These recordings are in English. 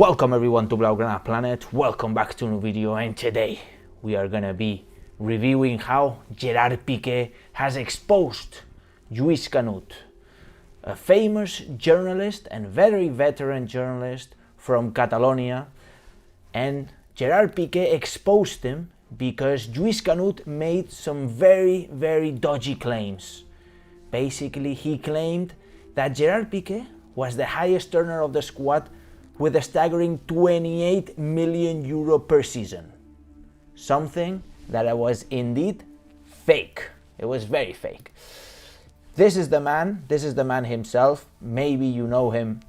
Welcome everyone to Blaugrana Planet, welcome back to a new video, and today we are gonna be reviewing how Gerard Piqué has exposed Lluís Canut, a famous journalist and very veteran journalist from Catalonia, and Gerard Piqué exposed him because Lluís Canut made some very dodgy claims. Basically, he claimed that Gerard Piqué was the highest earner of the squad with a staggering 28 million euro per season. Something that was indeed fake. It was very fake. This is the man himself. Maybe you know him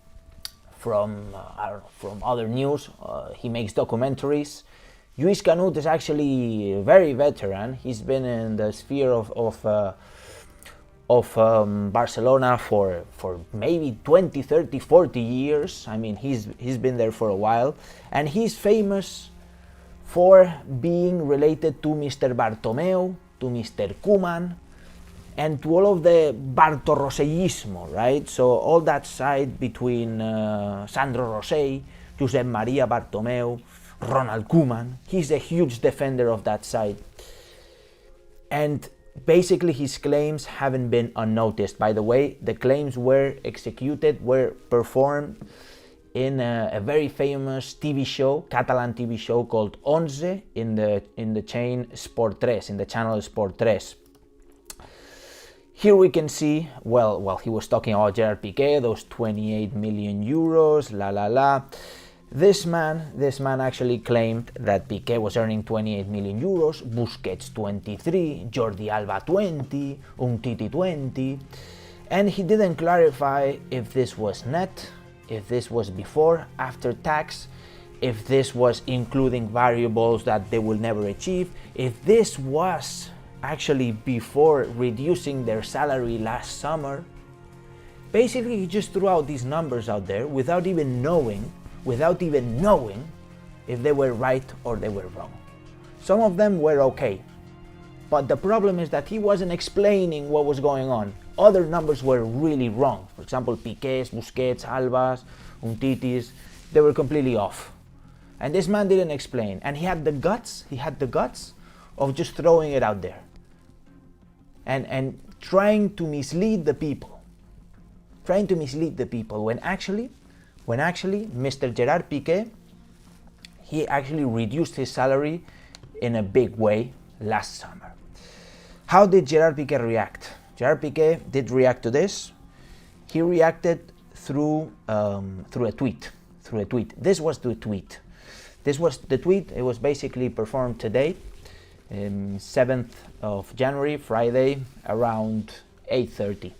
from, from other news. He makes documentaries. Lluís Canut is actually a very veteran. He's been in the sphere of Barcelona for maybe 20, 30, 40 years. I mean, he's been there for a while, and he's famous for being related to Mr. Bartomeu, to Mr. Koeman, and to all of the Bartorrosellismo, right? So all that side between Sandro Rosell, Josep Maria Bartomeu, Ronald Koeman. He's a huge defender of that side. And basically his claims haven't been unnoticed. By the way, the claims were performed in a very famous TV show, Catalan TV show called Onze in the chain Sport 3, in the channel Sport 3. Here we can see, well, he was talking about Gerard Piqué, those 28 million euros, This man actually claimed that Piqué was earning 28 million euros, Busquets 23, Jordi Alba 20, Umtiti 20, and he didn't clarify if this was net, if this was before, after tax, if this was including variables that they will never achieve, if this was actually before reducing their salary last summer. Basically, he just threw out these numbers out there without even knowing if they were right or they were wrong. Some of them were okay, but the problem is that he wasn't explaining what was going on. Other numbers were really wrong. For example, Piqué's, Busquets, Alba's, Umtiti's, they were completely off. And this man didn't explain, and he had the guts of just throwing it out there and trying to mislead the people. When actually Mr. Gerard Piqué, he actually reduced his salary in a big way last summer. How did Gerard Piqué react? Gerard Piqué did react to this. He reacted through a tweet. This was the tweet. It was basically performed today, 7th of January, Friday, around 8:30.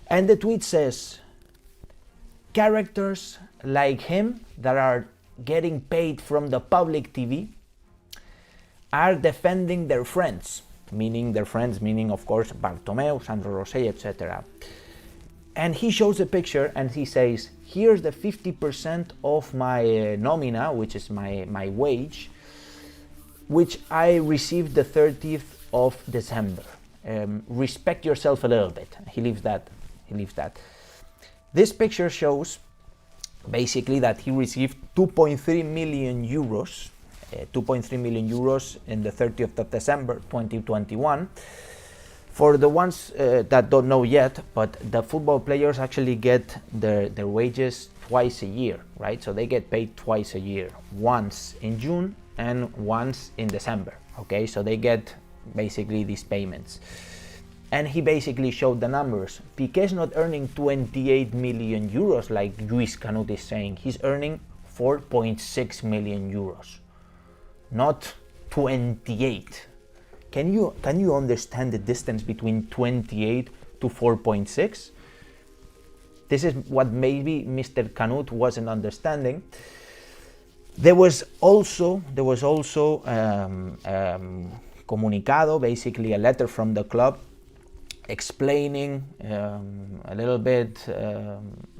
And the tweet says, "Characters like him that are getting paid from the public TV are defending their friends," meaning of course Bartomeu, Sandro Rosell, etc. And he shows a picture and he says, "Here's the 50% of my nomina, which is my wage, which I received the 30th of December. Respect yourself a little bit." He leaves that. This picture shows basically that he received 2.3 million euros in the 30th of December 2021. For the ones that don't know yet, but the football players actually get their wages twice a year, right? So they get paid twice a year, once in June and once in December, okay? So they get basically these payments. And he basically showed the numbers. Piqué's not earning 28 million euros like Lluís Canut is saying. He's earning 4.6 million euros, not 28. Can you understand the distance between 28 to 4.6? This is what maybe Mr. Canut wasn't understanding. There was also comunicado, basically a letter from the club, explaining a little bit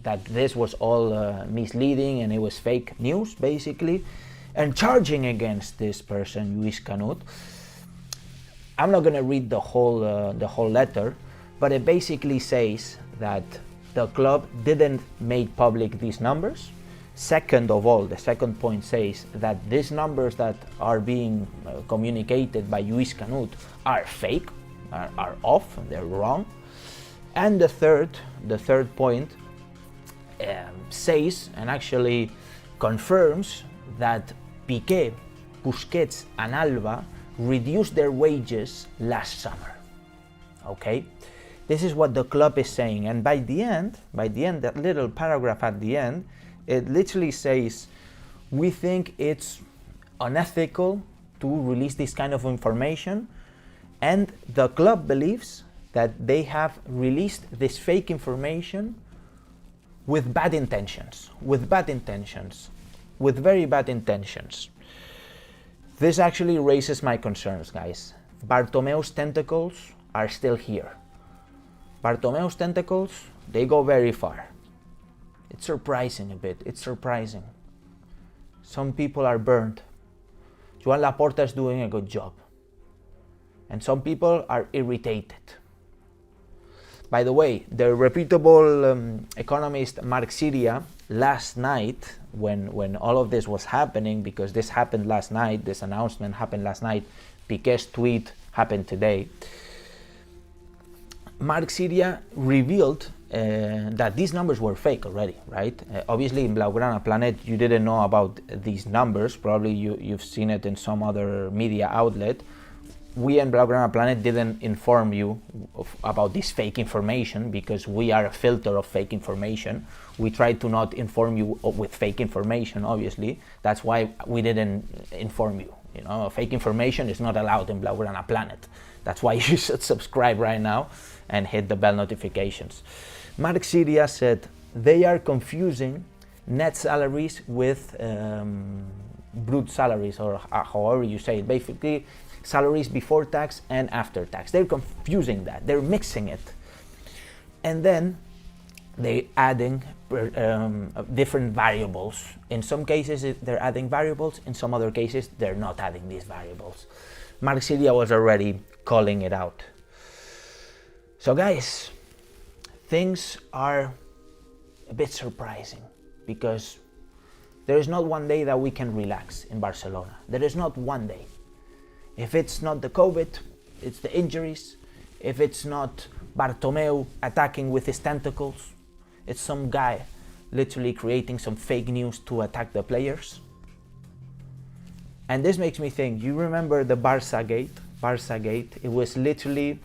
that this was all misleading and it was fake news, basically, and charging against this person, Lluís Canut. I'm not going to read the whole letter, but it basically says that the club didn't make public these numbers Second of all, the second point says that these numbers that are being communicated by Lluís Canut are fake, are off, they're wrong. And the third point says and actually confirms that Piqué, Busquets and Alba reduced their wages last summer. Okay, this is what the club is saying, and by the end, that little paragraph at the end, it literally says, we think it's unethical to release this kind of information, and the club believes that they have released this fake information with bad intentions, with very bad intentions. This actually raises my concerns, guys. Bartomeu's tentacles are still here. Bartomeu's tentacles, they go very far. It's surprising a bit, it's surprising. Some people are burned. Joan Laporta is doing a good job. And some people are irritated. By the way, the reputable economist Marc Siria, last night, when all of this was happening, because this happened last night, this announcement happened last night, Piqué's tweet happened today, Marc Siria revealed that these numbers were fake already, right? Obviously in Blaugrana Planet you didn't know about these numbers, probably you've seen it in some other media outlet. We in Blaugrana Planet didn't inform you about this fake information because we are a filter of fake information. We try to not inform you with fake information, obviously. That's why we didn't inform you. You know, fake information is not allowed in Blaugrana Planet. That's why you should subscribe right now and hit the bell notifications. Marc Siria said they are confusing net salaries with brute salaries, or however you say it. Basically, salaries before tax and after tax. They're confusing that. They're mixing it. And then they're adding different variables. In some cases, they're adding variables. In some other cases, they're not adding these variables. Marc Siria was already calling it out. So guys, things are a bit surprising because there is not one day that we can relax in Barcelona. There is not one day. If it's not the COVID, it's the injuries. If it's not Bartomeu attacking with his tentacles, it's some guy literally creating some fake news to attack the players. And this makes me think, you remember the Barça Gate? It was literally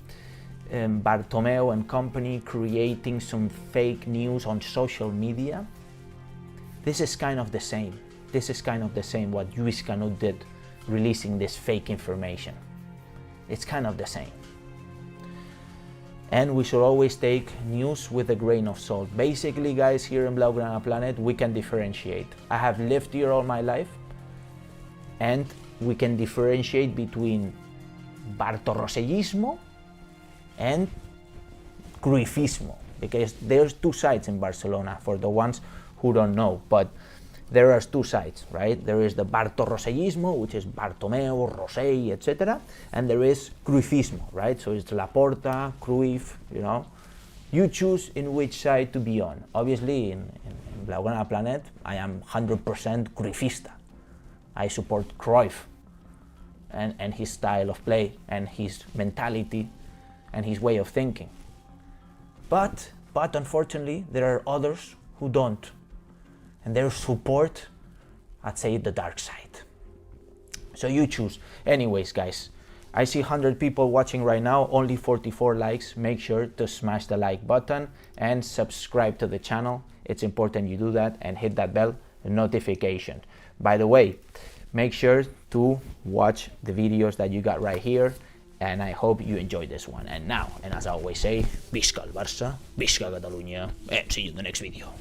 Bartomeu and company creating some fake news on social media. This is kind of the same. This is kind of the same what Lluís Canut did, releasing this fake information. It's kind of the same. And we should always take news with a grain of salt. Basically, guys, here in Blaugrana Planet, we can differentiate. I have lived here all my life, and we can differentiate between Bartorrosellismo and Cruyffismo, because there's two sides in Barcelona, for the ones who don't know, but there are two sides, right? There is the Bartorrosellismo, which is Bartomeu, Rosell, etc., and there is Cruyffismo, right? So it's Laporta, Cruyff, you know. You choose in which side to be on. Obviously, in Blaugrana Planet, I am 100% Cruyffista. I support Cruyff and his style of play and his mentality and his way of thinking. But unfortunately, there are others who don't. And their support, I'd say, the dark side. So you choose. Anyways, guys, I see 100 people watching right now, only 44 likes. Make sure to smash the like button and subscribe to the channel. It's important you do that and hit that bell notification. By the way, make sure to watch the videos that you got right here, and I hope you enjoyed this one. And now, and as I always say, visca el Barça, visca Catalunya, and see you in the next video.